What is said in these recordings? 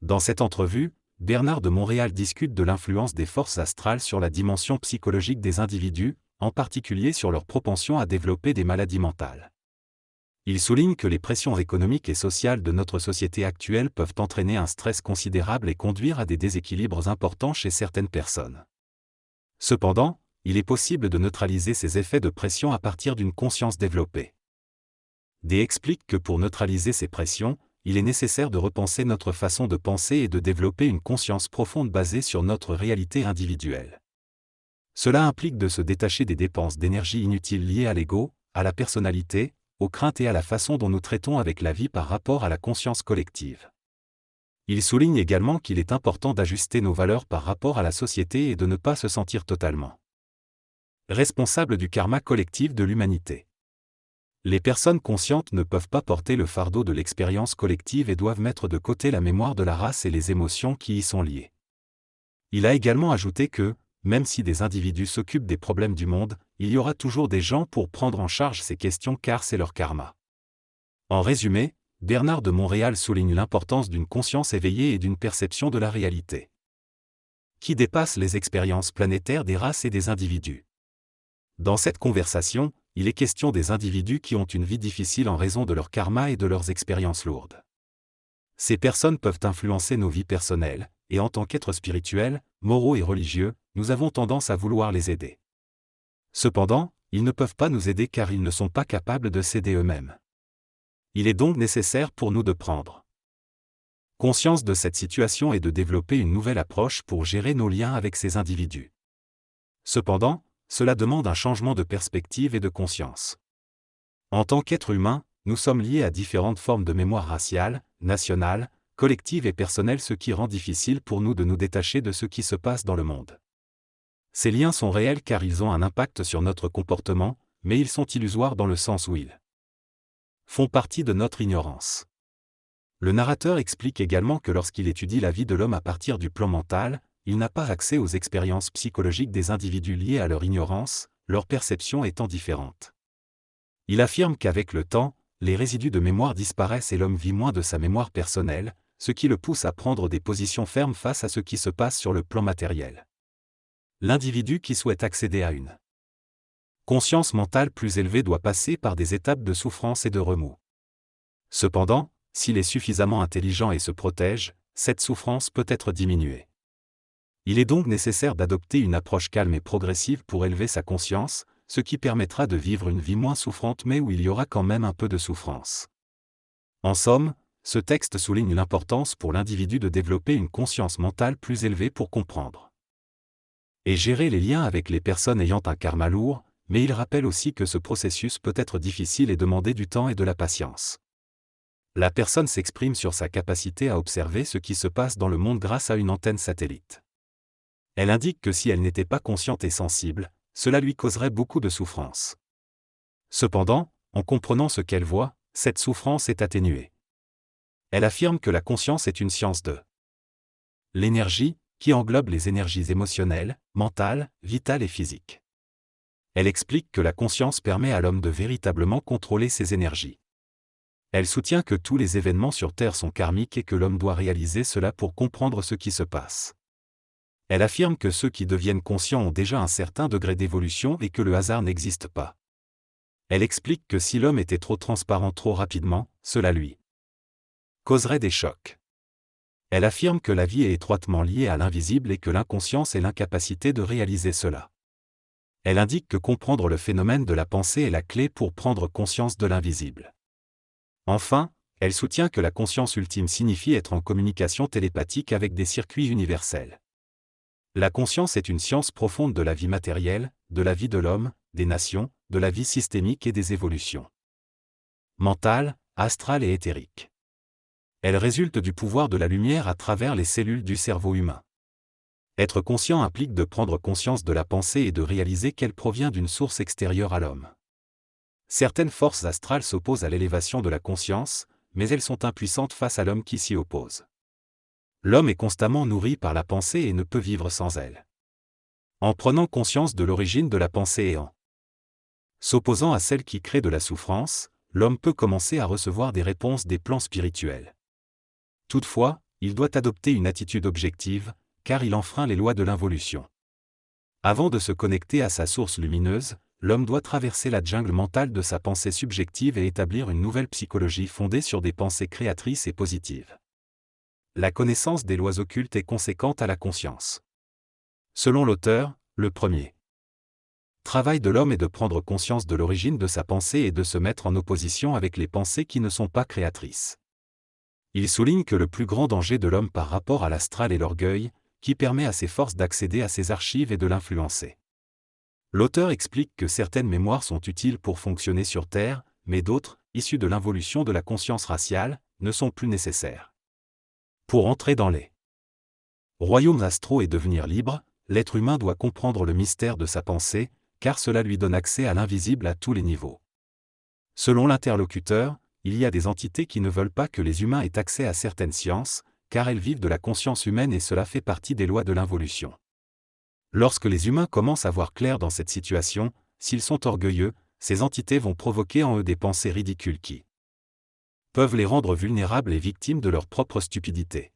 Dans cette entrevue, Bernard de Montréal discute de l'influence des forces astrales sur la dimension psychologique des individus, en particulier sur leur propension à développer des maladies mentales. Il souligne que les pressions économiques et sociales de notre société actuelle peuvent entraîner un stress considérable et conduire à des déséquilibres importants chez certaines personnes. Cependant, il est possible de neutraliser ces effets de pression à partir d'une conscience développée. D explique que pour neutraliser ces pressions, il est nécessaire de repenser notre façon de penser et de développer une conscience profonde basée sur notre réalité individuelle. Cela implique de se détacher des dépenses d'énergie inutiles liées à l'ego, à la personnalité, aux craintes et à la façon dont nous traitons avec la vie par rapport à la conscience collective. Il souligne également qu'il est important d'ajuster nos valeurs par rapport à la société et de ne pas se sentir totalement responsable du karma collectif de l'humanité. Les personnes conscientes ne peuvent pas porter le fardeau de l'expérience collective et doivent mettre de côté la mémoire de la race et les émotions qui y sont liées. Il a également ajouté que, même si des individus s'occupent des problèmes du monde, il y aura toujours des gens pour prendre en charge ces questions car c'est leur karma. En résumé, Bernard de Montréal souligne l'importance d'une conscience éveillée et d'une perception de la réalité qui dépasse les expériences planétaires des races et des individus. Dans cette conversation, il est question des individus qui ont une vie difficile en raison de leur karma et de leurs expériences lourdes. Ces personnes peuvent influencer nos vies personnelles, et en tant qu'êtres spirituels, moraux et religieux, nous avons tendance à vouloir les aider. Cependant, ils ne peuvent pas nous aider car ils ne sont pas capables de s'aider eux-mêmes. Il est donc nécessaire pour nous de prendre conscience de cette situation et de développer une nouvelle approche pour gérer nos liens avec ces individus. Cependant, cela demande un changement de perspective et de conscience. En tant qu'être humain, nous sommes liés à différentes formes de mémoire raciale, nationale, collective et personnelle, ce qui rend difficile pour nous de nous détacher de ce qui se passe dans le monde. Ces liens sont réels car ils ont un impact sur notre comportement, mais ils sont illusoires dans le sens où ils font partie de notre ignorance. Le narrateur explique également que lorsqu'il étudie la vie de l'homme à partir du plan mental, il n'a pas accès aux expériences psychologiques des individus liées à leur ignorance, leur perception étant différente. Il affirme qu'avec le temps, les résidus de mémoire disparaissent et l'homme vit moins de sa mémoire personnelle, ce qui le pousse à prendre des positions fermes face à ce qui se passe sur le plan matériel. L'individu qui souhaite accéder à une conscience mentale plus élevée doit passer par des étapes de souffrance et de remous. Cependant, s'il est suffisamment intelligent et se protège, cette souffrance peut être diminuée. Il est donc nécessaire d'adopter une approche calme et progressive pour élever sa conscience, ce qui permettra de vivre une vie moins souffrante mais où il y aura quand même un peu de souffrance. En somme, ce texte souligne l'importance pour l'individu de développer une conscience mentale plus élevée pour comprendre et gérer les liens avec les personnes ayant un karma lourd, mais il rappelle aussi que ce processus peut être difficile et demander du temps et de la patience. La personne s'exprime sur sa capacité à observer ce qui se passe dans le monde grâce à une antenne satellite. Elle indique que si elle n'était pas consciente et sensible, cela lui causerait beaucoup de souffrance. Cependant, en comprenant ce qu'elle voit, cette souffrance est atténuée. Elle affirme que la conscience est une science de l'énergie, qui englobe les énergies émotionnelles, mentales, vitales et physiques. Elle explique que la conscience permet à l'homme de véritablement contrôler ses énergies. Elle soutient que tous les événements sur Terre sont karmiques et que l'homme doit réaliser cela pour comprendre ce qui se passe. Elle affirme que ceux qui deviennent conscients ont déjà un certain degré d'évolution et que le hasard n'existe pas. Elle explique que si l'homme était trop transparent trop rapidement, cela lui causerait des chocs. Elle affirme que la vie est étroitement liée à l'invisible et que l'inconscience est l'incapacité de réaliser cela. Elle indique que comprendre le phénomène de la pensée est la clé pour prendre conscience de l'invisible. Enfin, elle soutient que la conscience ultime signifie être en communication télépathique avec des circuits universels. La conscience est une science profonde de la vie matérielle, de la vie de l'homme, des nations, de la vie systémique et des évolutions mentales, astrales et éthériques. Elle résulte du pouvoir de la lumière à travers les cellules du cerveau humain. Être conscient implique de prendre conscience de la pensée et de réaliser qu'elle provient d'une source extérieure à l'homme. Certaines forces astrales s'opposent à l'élévation de la conscience, mais elles sont impuissantes face à l'homme qui s'y oppose. L'homme est constamment nourri par la pensée et ne peut vivre sans elle. En prenant conscience de l'origine de la pensée et en s'opposant à celle qui crée de la souffrance, l'homme peut commencer à recevoir des réponses des plans spirituels. Toutefois, il doit adopter une attitude objective, car il enfreint les lois de l'involution. Avant de se connecter à sa source lumineuse, l'homme doit traverser la jungle mentale de sa pensée subjective et établir une nouvelle psychologie fondée sur des pensées créatrices et positives. La connaissance des lois occultes est conséquente à la conscience. Selon l'auteur, le premier travail de l'homme est de prendre conscience de l'origine de sa pensée et de se mettre en opposition avec les pensées qui ne sont pas créatrices. Il souligne que le plus grand danger de l'homme par rapport à l'astral est l'orgueil, qui permet à ses forces d'accéder à ses archives et de l'influencer. L'auteur explique que certaines mémoires sont utiles pour fonctionner sur Terre, mais d'autres, issues de l'involution de la conscience raciale, ne sont plus nécessaires. Pour entrer dans les royaumes astraux et devenir libre, l'être humain doit comprendre le mystère de sa pensée, car cela lui donne accès à l'invisible à tous les niveaux. Selon l'interlocuteur, il y a des entités qui ne veulent pas que les humains aient accès à certaines sciences, car elles vivent de la conscience humaine et cela fait partie des lois de l'involution. Lorsque les humains commencent à voir clair dans cette situation, s'ils sont orgueilleux, ces entités vont provoquer en eux des pensées ridicules qui peuvent les rendre vulnérables et victimes de leur propre stupidité.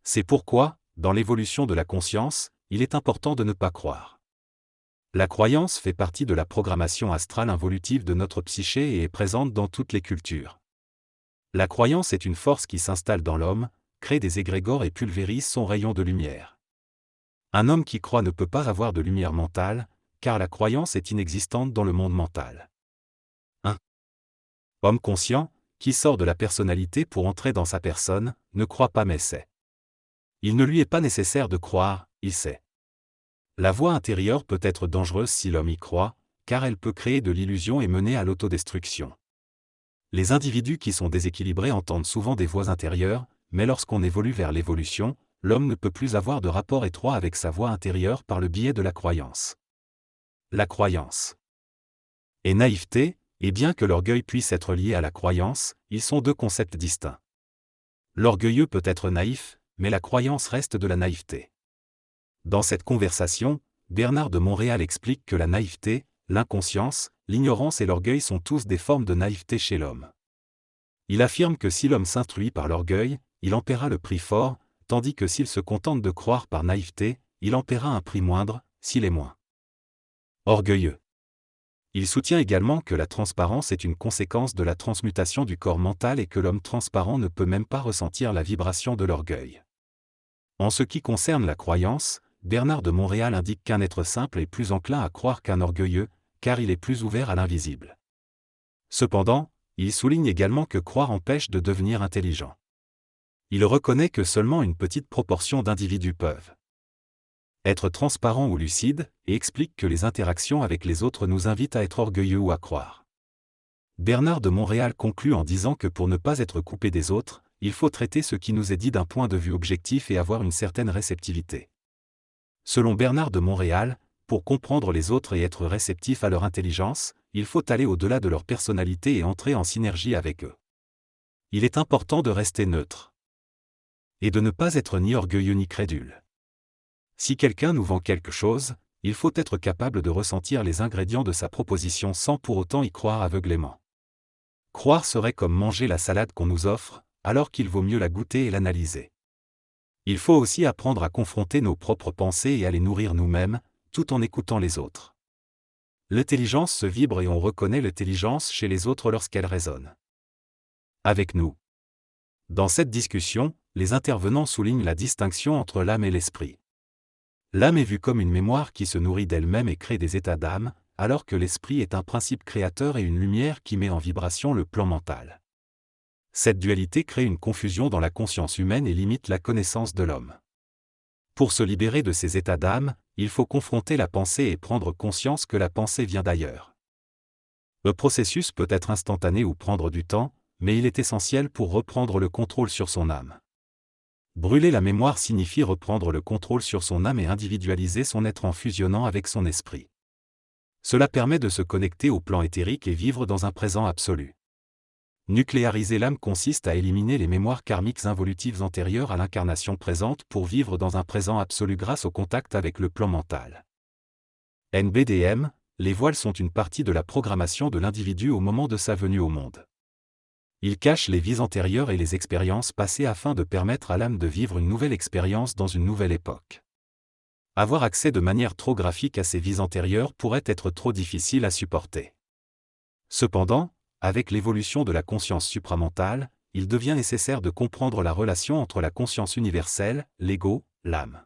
C'est pourquoi, dans l'évolution de la conscience, il est important de ne pas croire. La croyance fait partie de la programmation astrale involutive de notre psyché et est présente dans toutes les cultures. La croyance est une force qui s'installe dans l'homme, crée des égrégores et pulvérise son rayon de lumière. Un homme qui croit ne peut pas avoir de lumière mentale, car la croyance est inexistante dans le monde mental. Un homme conscient, qui sort de la personnalité pour entrer dans sa personne, ne croit pas mais sait. Il ne lui est pas nécessaire de croire, il sait. La voix intérieure peut être dangereuse si l'homme y croit, car elle peut créer de l'illusion et mener à l'autodestruction. Les individus qui sont déséquilibrés entendent souvent des voix intérieures, mais lorsqu'on évolue vers l'évolution, l'homme ne peut plus avoir de rapport étroit avec sa voix intérieure par le biais de la croyance. La croyance et naïveté, et bien que l'orgueil puisse être lié à la croyance, ils sont deux concepts distincts. L'orgueilleux peut être naïf, mais la croyance reste de la naïveté. Dans cette conversation, Bernard de Montréal explique que la naïveté, l'inconscience, l'ignorance et l'orgueil sont tous des formes de naïveté chez l'homme. Il affirme que si l'homme s'instruit par l'orgueil, il en paiera le prix fort, tandis que s'il se contente de croire par naïveté, il en paiera un prix moindre, s'il est moins orgueilleux. Il soutient également que la transparence est une conséquence de la transmutation du corps mental et que l'homme transparent ne peut même pas ressentir la vibration de l'orgueil. En ce qui concerne la croyance, Bernard de Montréal indique qu'un être simple est plus enclin à croire qu'un orgueilleux, car il est plus ouvert à l'invisible. Cependant, il souligne également que croire empêche de devenir intelligent. Il reconnaît que seulement une petite proportion d'individus peuvent être transparents ou lucides, et explique que les interactions avec les autres nous invitent à être orgueilleux ou à croire. Bernard de Montréal conclut en disant que pour ne pas être coupé des autres, il faut traiter ce qui nous est dit d'un point de vue objectif et avoir une certaine réceptivité. Selon Bernard de Montréal, pour comprendre les autres et être réceptif à leur intelligence, il faut aller au-delà de leur personnalité et entrer en synergie avec eux. Il est important de rester neutre. Et de ne pas être ni orgueilleux ni crédule. Si quelqu'un nous vend quelque chose, il faut être capable de ressentir les ingrédients de sa proposition sans pour autant y croire aveuglément. Croire serait comme manger la salade qu'on nous offre, alors qu'il vaut mieux la goûter et l'analyser. Il faut aussi apprendre à confronter nos propres pensées et à les nourrir nous-mêmes, tout en écoutant les autres. L'intelligence se vibre et on reconnaît l'intelligence chez les autres lorsqu'elle résonne avec nous. Dans cette discussion, les intervenants soulignent la distinction entre l'âme et l'esprit. L'âme est vue comme une mémoire qui se nourrit d'elle-même et crée des états d'âme, alors que l'esprit est un principe créateur et une lumière qui met en vibration le plan mental. Cette dualité crée une confusion dans la conscience humaine et limite la connaissance de l'homme. Pour se libérer de ces états d'âme, il faut confronter la pensée et prendre conscience que la pensée vient d'ailleurs. Le processus peut être instantané ou prendre du temps, mais il est essentiel pour reprendre le contrôle sur son âme. Brûler la mémoire signifie reprendre le contrôle sur son âme et individualiser son être en fusionnant avec son esprit. Cela permet de se connecter au plan éthérique et vivre dans un présent absolu. Nucléariser l'âme consiste à éliminer les mémoires karmiques involutives antérieures à l'incarnation présente pour vivre dans un présent absolu grâce au contact avec le plan mental. NBDM, les voiles sont une partie de la programmation de l'individu au moment de sa venue au monde. Il cache les vies antérieures et les expériences passées afin de permettre à l'âme de vivre une nouvelle expérience dans une nouvelle époque. Avoir accès de manière trop graphique à ces vies antérieures pourrait être trop difficile à supporter. Cependant, avec l'évolution de la conscience supramentale, il devient nécessaire de comprendre la relation entre la conscience universelle, l'ego, l'âme,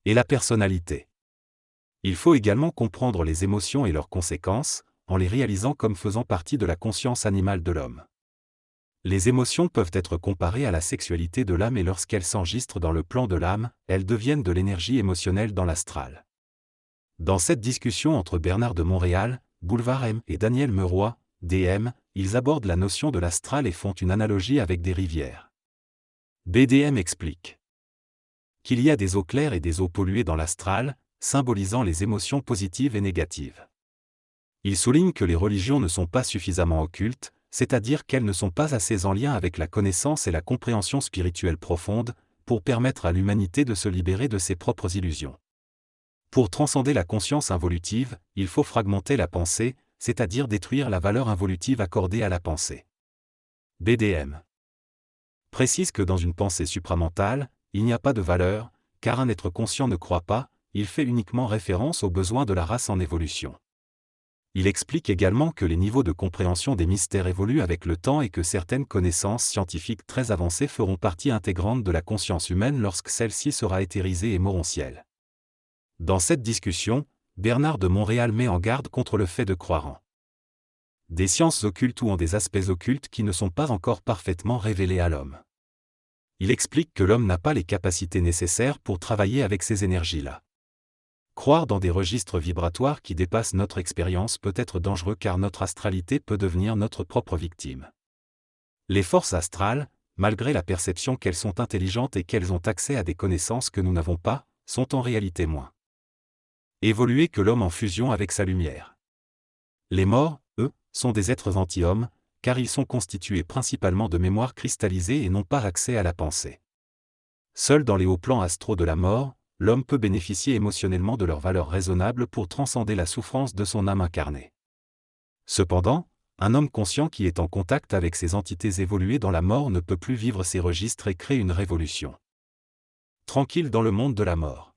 et la personnalité. Il faut également comprendre les émotions et leurs conséquences, en les réalisant comme faisant partie de la conscience animale de l'homme. Les émotions peuvent être comparées à la sexualité de l'âme et lorsqu'elles s'enregistrent dans le plan de l'âme, elles deviennent de l'énergie émotionnelle dans l'astral. Dans cette discussion entre Bernard de Montréal, Boulevard M et Daniel Meroy, DM, ils abordent la notion de l'astral et font une analogie avec des rivières. BDM explique qu'il y a des eaux claires et des eaux polluées dans l'astral, symbolisant les émotions positives et négatives. Il souligne que les religions ne sont pas suffisamment occultes, c'est-à-dire qu'elles ne sont pas assez en lien avec la connaissance et la compréhension spirituelle profonde, pour permettre à l'humanité de se libérer de ses propres illusions. Pour transcender la conscience involutive, il faut fragmenter la pensée, c'est-à-dire détruire la valeur involutive accordée à la pensée. BDM précise que dans une pensée supramentale, il n'y a pas de valeur, car un être conscient ne croit pas, il fait uniquement référence aux besoins de la race en évolution. Il explique également que les niveaux de compréhension des mystères évoluent avec le temps et que certaines connaissances scientifiques très avancées feront partie intégrante de la conscience humaine lorsque celle-ci sera éthérisée et morontielle. Dans cette discussion, Bernard de Montréal met en garde contre le fait de croire en des sciences occultes ou en des aspects occultes qui ne sont pas encore parfaitement révélés à l'homme. Il explique que l'homme n'a pas les capacités nécessaires pour travailler avec ces énergies-là. Croire dans des registres vibratoires qui dépassent notre expérience peut être dangereux car notre astralité peut devenir notre propre victime. Les forces astrales, malgré la perception qu'elles sont intelligentes et qu'elles ont accès à des connaissances que nous n'avons pas, sont en réalité moins évoluées que l'homme en fusion avec sa lumière. Les morts, eux, sont des êtres anti-hommes, car ils sont constitués principalement de mémoires cristallisées et n'ont pas accès à la pensée. Seul dans les hauts plans astraux de la mort, l'homme peut bénéficier émotionnellement de leur valeur raisonnable pour transcender la souffrance de son âme incarnée. Cependant, un homme conscient qui est en contact avec ces entités évoluées dans la mort ne peut plus vivre ces registres et crée une révolution tranquille dans le monde de la mort.